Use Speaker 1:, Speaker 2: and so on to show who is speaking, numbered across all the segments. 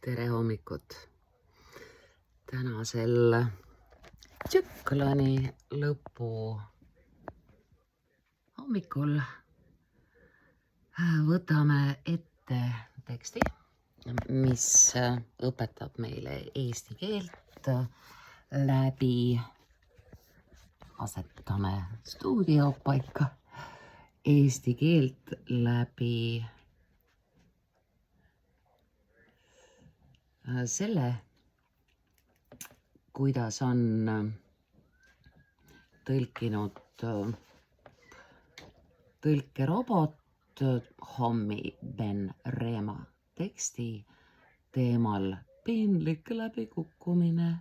Speaker 1: Tere hommikut! Tänasel tsükloni lõpu hommikul võtame ette teksti, mis õpetab meile eesti keelt läbi, asetame stuudio paika, eesti keelt läbi selle, kuidas on tõlkinud tõlkerobot Hommi Ben Reema teksti teemal piinlik läbikukkumine.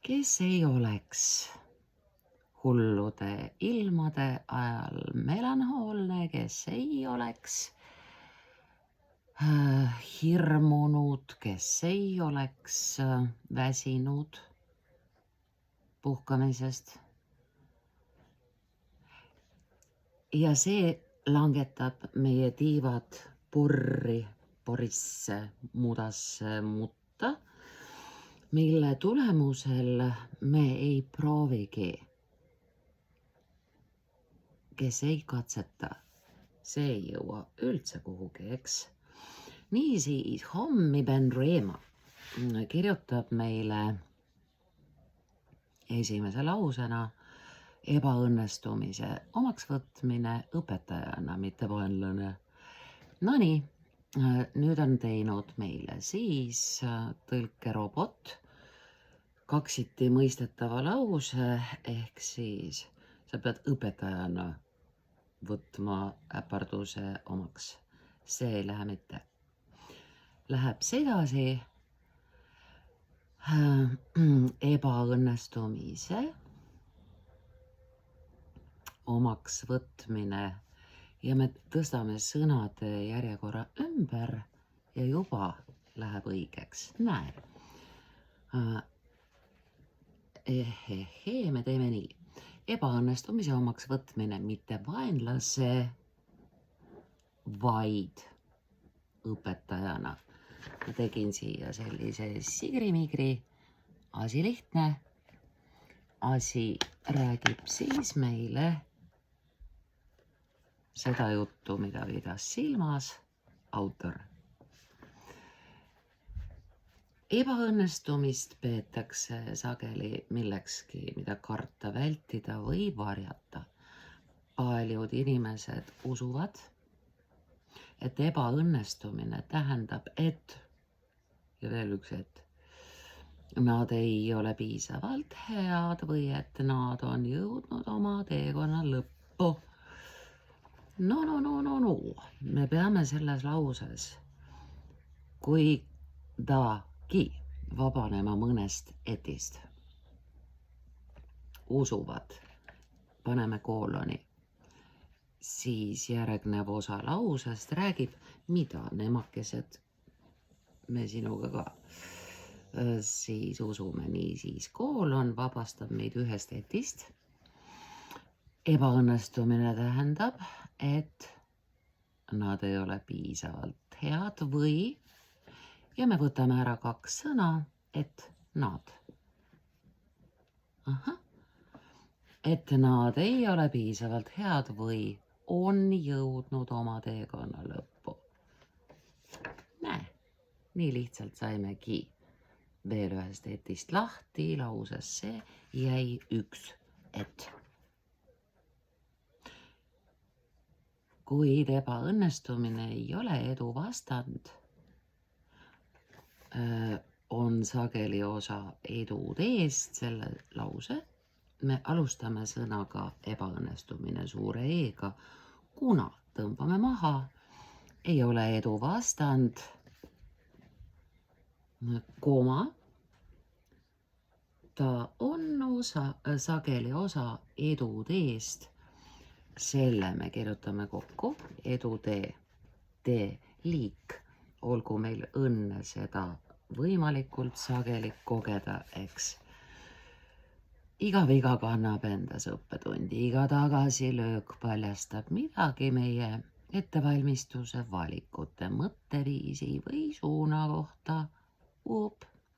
Speaker 1: Kes ei oleks hullude ilmade ajal melanhoolne, kes ei oleks hirmunud, kes ei oleks väsinud puhkamisest. Ja see langetab meie tiivad purri, porisse, mudasse mutta, mille tulemusel me ei proovigi. Kes ei katseta, see ei jõua üldse kuhugi, eks? Niisiis, Hommi Ben Reema kirjutab meile esimese lausena ebaõnnestumise omaks võtmine õpetajana, mitte vaenlane. Nonii, nüüd on teinud meile siis tõlkerobot kaksiti mõistetava lause, ehk siis sa pead õpetajana võtma äparduse omaks. See ei lähe mitte. Läheb sedasi ebaõnnestumise omaks võtmine ja me tõstame sõnade järjekorra ümber ja juba läheb õigeks. Näe. Me teeme nii. Ebaõnnestumise omaks võtmine mitte vaenlase, vaid õpetajana. Ma tegin siia sellise sigrimigri, asi lihtne. Asi räägib siis meile seda juttu, mida pidas silmas autor. Ebaõnnestumist peetakse sageli millekski, mida karta, vältida või varjata. Paljud inimesed usuvad, et ebaõnnestumine tähendab, et, ja veel üks, et nad ei ole piisavalt head või et nad on jõudnud oma teekonna lõppu. No. Me peame selles lauses kuidagi vabanema mõnest etist. Usuvad, paneme kooloni. Siis järgnev osa lausest räägib, mida nemakesed me sinuga ka siis usume. Niisiis koolon vabastab meid ühest etist. Ebaõnnestumine tähendab, et nad ei ole piisavalt head või, ja me võtame ära 2 sõna, et nad. Et nad ei ole piisavalt head või on jõudnud oma teekonna lõppu. Näe, nii lihtsalt saimegi veel ühest etist lahti, lausesse jäi 1 et. Kuid ebaõnnestumine ei ole edu vastand, on sageli osa edu teest selle lause. Me alustame sõnaga ebaõnnestumine suure E-ga, kuna tõmbame maha, ei ole edu vastand, koma, ta on sageli osa edu teest, selle me kirjutame kokku, edu tee, liik, olgu meil õnne seda võimalikult sageli kogeda, eks. Iga viga kannab endas õppetundi, iga tagasilöök paljastab midagi meie ettevalmistuse, valikute, mõtteviisi või suuna kohta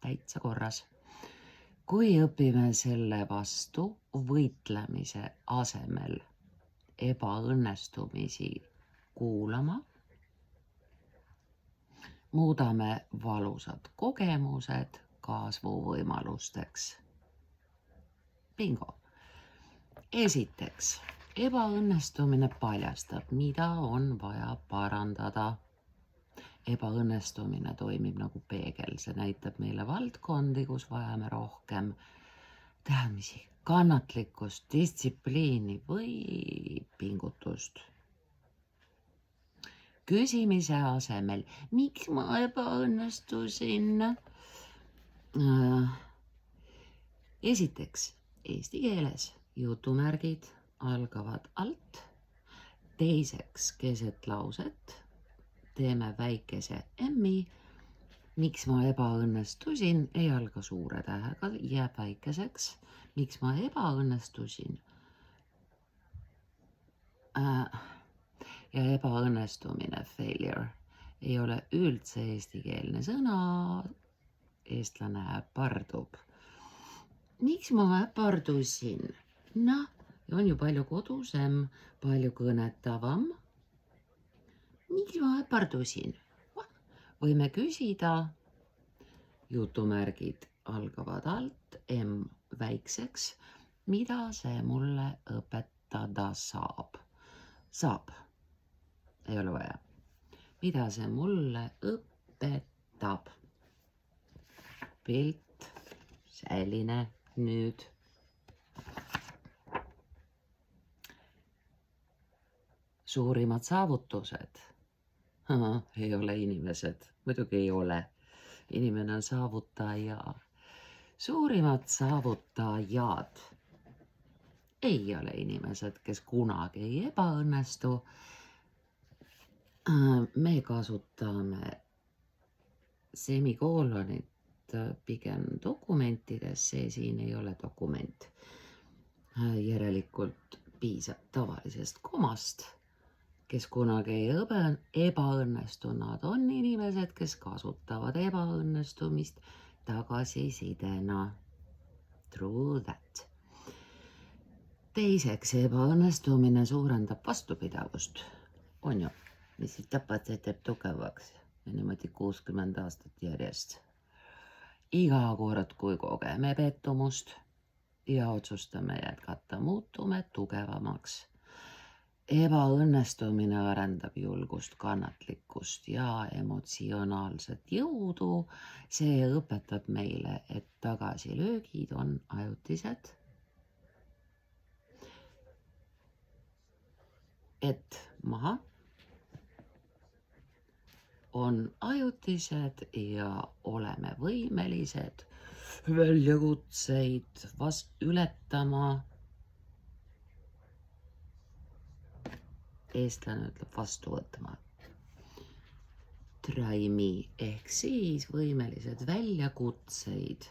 Speaker 1: täitsa korras. Kui õpime selle vastu võitlemise asemel ebaõnnestumisi kuulama, muudame valusad kogemused kasvuvõimalusteks. Bingo! Esiteks, ebaõnnestumine paljastab, mida on vaja parandada. Ebaõnnestumine toimib nagu peegel, see näitab meile valdkondi, kus vajame rohkem teadmisi, kannatlikkust, distsipliini või pingutust. Küsimise asemel, miks ma ebaõnnestusin? Esiteks, eesti keeles jutumärgid algavad alt. Teiseks, keset lauset teeme väikese M-i. Miks ma ebaõnnestusin ei alga suure tähega, jääb väikeseks. Miks ma ebaõnnestusin? Ja ebaõnnestumine, failure, ei ole üldse eestikeelne sõna. Eestlane äpardub. Miks ma äpardusin? On ju palju kodusem, palju kõnetavam. Miks ma äpardusin? Võime küsida, jutumärgid algavad alt, M väikseks, mida see mulle õpetada saab? Saab, ei ole vaja. Mida see mulle õpetab? Pilt, selline nüüd. Suurimad saavutused. Ei ole inimesed, muidugi ei ole. Inimene on saavutaja. Suurimad saavutajad ei ole inimesed, kes kunagi ei ebaõnnestu. Me kasutame semikoolonit pigem dokumentides, see siin ei ole dokument. Järelikult piisab tavalisest komast. Kes kunagi ei ebaõnnestu, nad on inimesed, kes kasutavad ebaõnnestumist tagasisidena. True that. Teiseks, ebaõnnestumine suurendab vastupidavust. On ju, mis tapad, see teeb tugevaks. Ja niimoodi 60 aastat järjest. Iga kord, kui kogeme pettumust ja otsustame jätkata, muutume tugevamaks. Ebaõnnestumine arendab julgust, kannatlikkust ja emotsionaalset jõudu. See õpetab meile, et tagasilöögid on ajutised. Et maha on ajutised ja oleme võimelised väljakutseid ületama. Eestlane ütleb vastu võtma. Try me ehk siis võimelised väljakutseid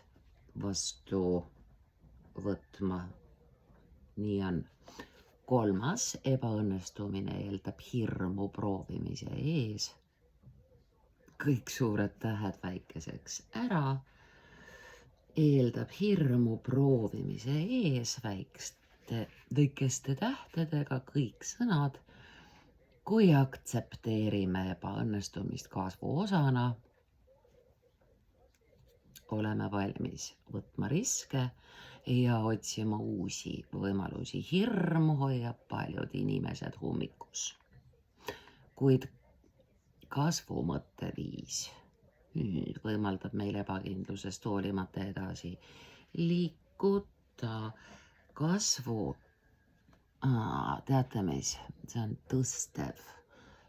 Speaker 1: vastu võtma. Nii on. Kolmas, ebaõnnestumine eeldab hirmu proovimise ees. Kõik suured tähed väikeseks ära. Eeldab hirmu proovimise ees väikeste tähtedega kõik sõnad. Kui aktsepteerime ebaõnnestumist kasvu osana, oleme valmis võtma riske ja otsima uusi võimalusi. Hirm hoiab paljud inimesed hummikus. Kuid kasvu mõtteviis võimaldab meil ebakindlusest hoolimata edasi liikuda. Kasvu teate mis, see on tõstev,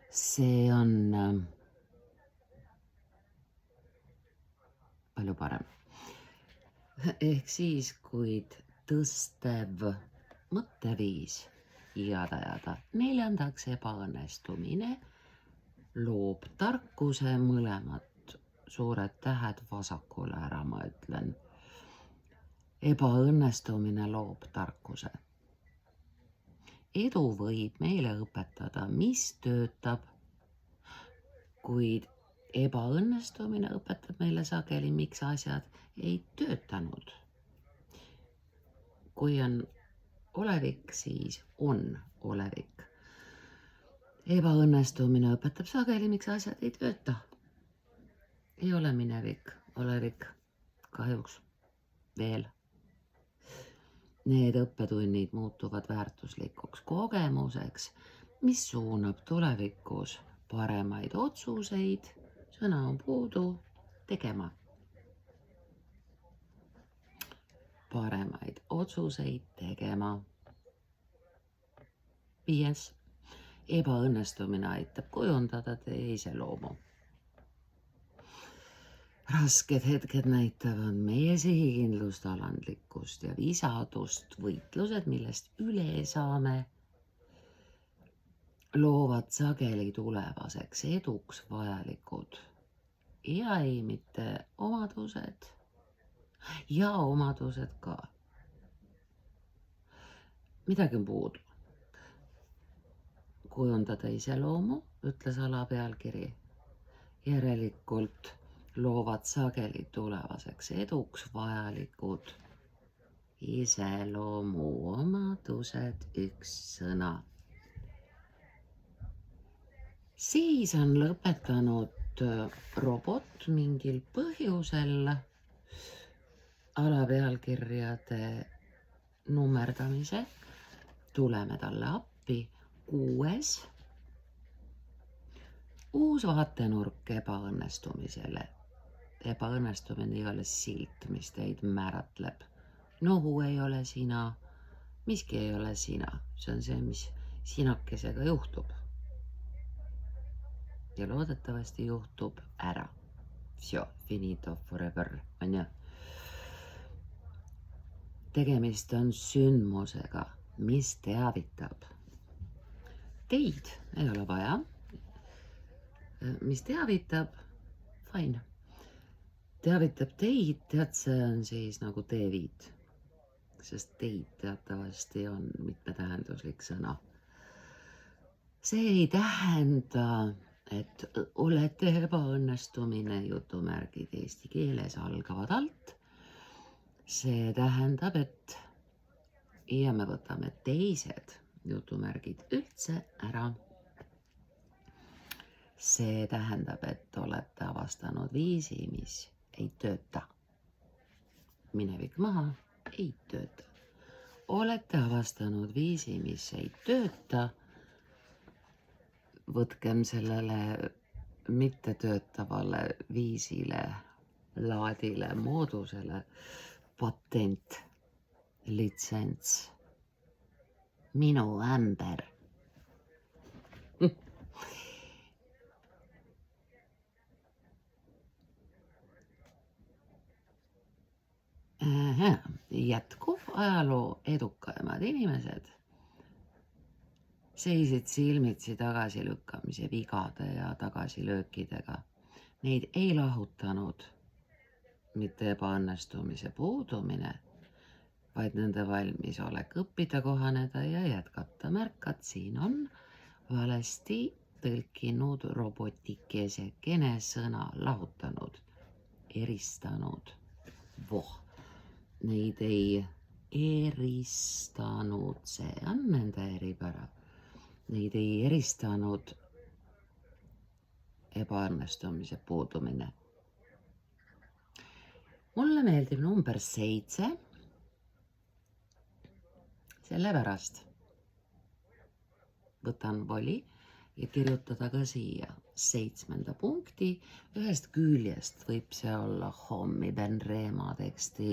Speaker 1: see on palju parem. Ehk siis, kuid tõstev mõtteviis jada. Neljandaks, ebaõnnestumine loob tarkuse, mõlemad suured tähed vasakule ära, ma ütlen. Ebaõnnestumine loob tarkuse. Edu võib meile õpetada, mis töötab, kuid ebaõnnestumine õpetab meile sageli, miks asjad ei töötanud. Kui on olevik, siis on olevik. Ebaõnnestumine õpetab sageli, miks asjad ei tööta. Ei ole minevik, olevik, kahjuks veel. Need õppetunnid muutuvad väärtuslikuks kogemuseks, mis suunab tulevikus paremaid otsuseid, sõna on puudu, tegema. Paremaid otsuseid tegema. 5. Ebaõnnestumine aitab kujundada teie iseloomu. Rasked hetked näitavad meie sihikindlust, alandlikkust ja visadust. Võitlused, millest üle saame, loovad sageli tulevaseks eduks vajalikud ja ei mitte omadused ja omadused ka. Midagi on puudu. Kujundada iseloomu, ütles alapealkiri. Järelikult loovad sageli tulevaseks eduks vajalikud iseloomuomadused, üks sõna. Siis on lõpetanud robot mingil põhjusel alapealkirjade nummerdamise. Tuleme talle appi. 6. Uus vaatenurk ebaõnnestumisele. Ebaõnnestumine ei ole silt, mis teid määratleb. Nohu ei ole sina, miski ei ole sina. See on see, mis sinakesega juhtub. Ja loodetavasti juhtub ära. Всё, finito forever, on ju. Tegemist on sündmusega, mis teavitab. Teid ei ole vaja. Mis teavitab? Fine. Teavitab teid, tead, see on siis nagu teeviit. Sest teid teatavasti on mitmetähenduslik sõna. See ei tähenda, et olete ebaõnnestumine, jutumärgid eesti keeles algavad alt. See tähendab, et ja me võtame teised jutumärgid üldse ära. See tähendab, et olete avastanud viisi, mis ei tööta. Minevik maha, ei tööta. Olete avastanud viisi, mis ei tööta. Võtkem sellele mittetöötavale viisile, laadile, moodusele patent, litsents. Minu ämber. Jätkuv ajaloo edukaimad inimesed seisid silmitsi tagasilükkamise, vigade ja tagasilöökidega. Neid ei lahutanud mitte ebaõnnestumise puudumine, vaid nende valmisolek õppida, kohaneda ja jätkata. Märkad, siin on valesti tõlkinud robotikesekene sõna lahutanud, eristanud. Neid ei eristanud, see on nende eripära. Neid ei eristanud ebaõnnestumise puudumine. Mulle meeldib number 7. Sellepärast võtan voli ja kirjutada ka siia 7. punkti. Ühest küljest võib see olla Hommi Benrema teksti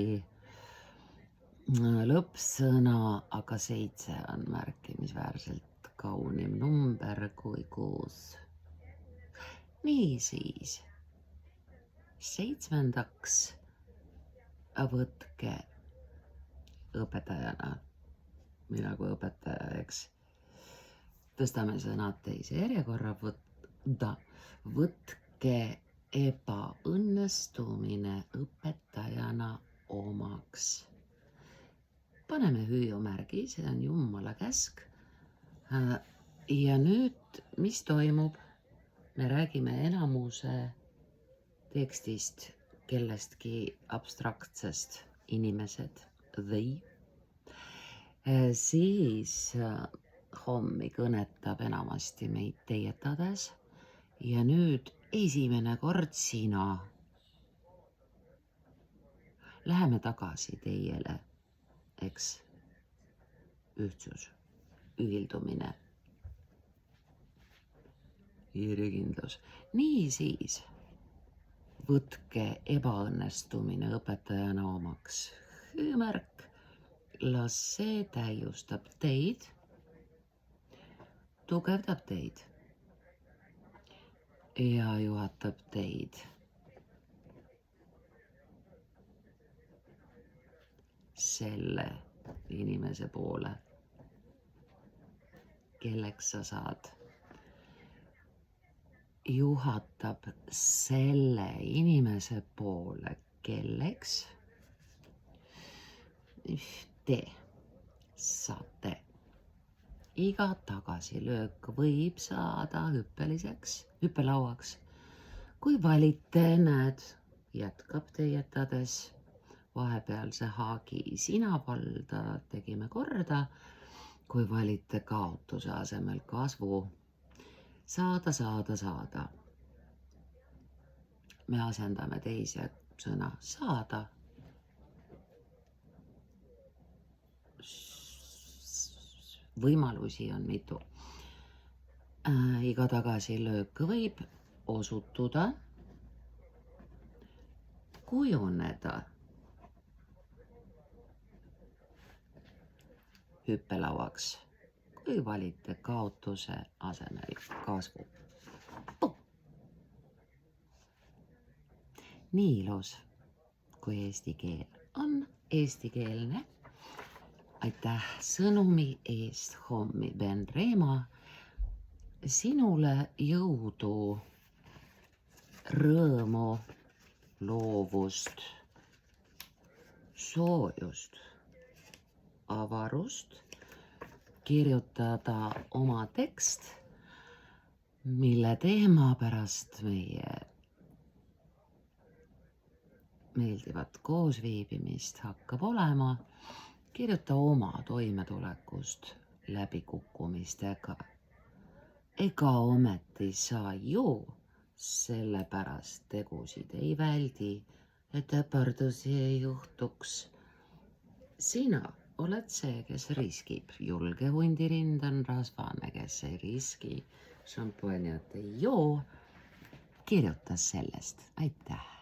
Speaker 1: lõppsõna, aga 7 on märkimisväärselt kaunim number kui 6. Niisiis, 7. võtke õpetajana, mina kui õpetaja, eks. Tõstame sõnad teise järjekorra, võtke ebaõnnestumine õpetajana omaks. Paneme hüüumärgi, see on Jumala käsk. Ja nüüd, mis toimub? Me räägime enamuse tekstist kellestki abstraktsest, inimesed, they. Siis hommi kõnetab enamasti meid teietades ja nüüd esimene kord sina. Läheme tagasi teiele, eks, ühtsus, ühildumine, järjekindlus. Niisiis, võtke ebaõnnestumine õpetajana omaks. Märk, las see täiustab teid, tugevdab teid ja juhatab teid selle inimese poole, kelleks sa saad. Juhatab selle inimese poole, kelleks te saate. Iga tagasilöök võib saada hüppelauaks. Kui valite, näed, jätkab teietades. Vahepealse haagi sina valda tegime korda. Kui valite kaotuse asemel kasvu, saada. Me asendame teise sõna saada. Võimalusi on mitu. Iga tagasilöök võib osutuda, kujuneda hüppelauaks, kui valite kaotuse asemel kasvu. Nii ilus, kui eesti keel on eestikeelne. Aitäh sõnumi eest, hommi Ben Reema. Sinule jõudu, rõõmu, loovust, soojust, avarust, kirjutada oma tekst, mille teema pärast meie meeldivat koosviibimist hakkab olema. Kirjuta oma toimetulekust läbikukkumistega. Ega ometi sa ju sellepärast tegusid ei väldi, et äpardusi ei juhtuks. Sina oled see, kes riskib. Julge hundirind on rasvane, kes ei riski. Šampanjat ei joo. Kirjuta sellest. Aitäh!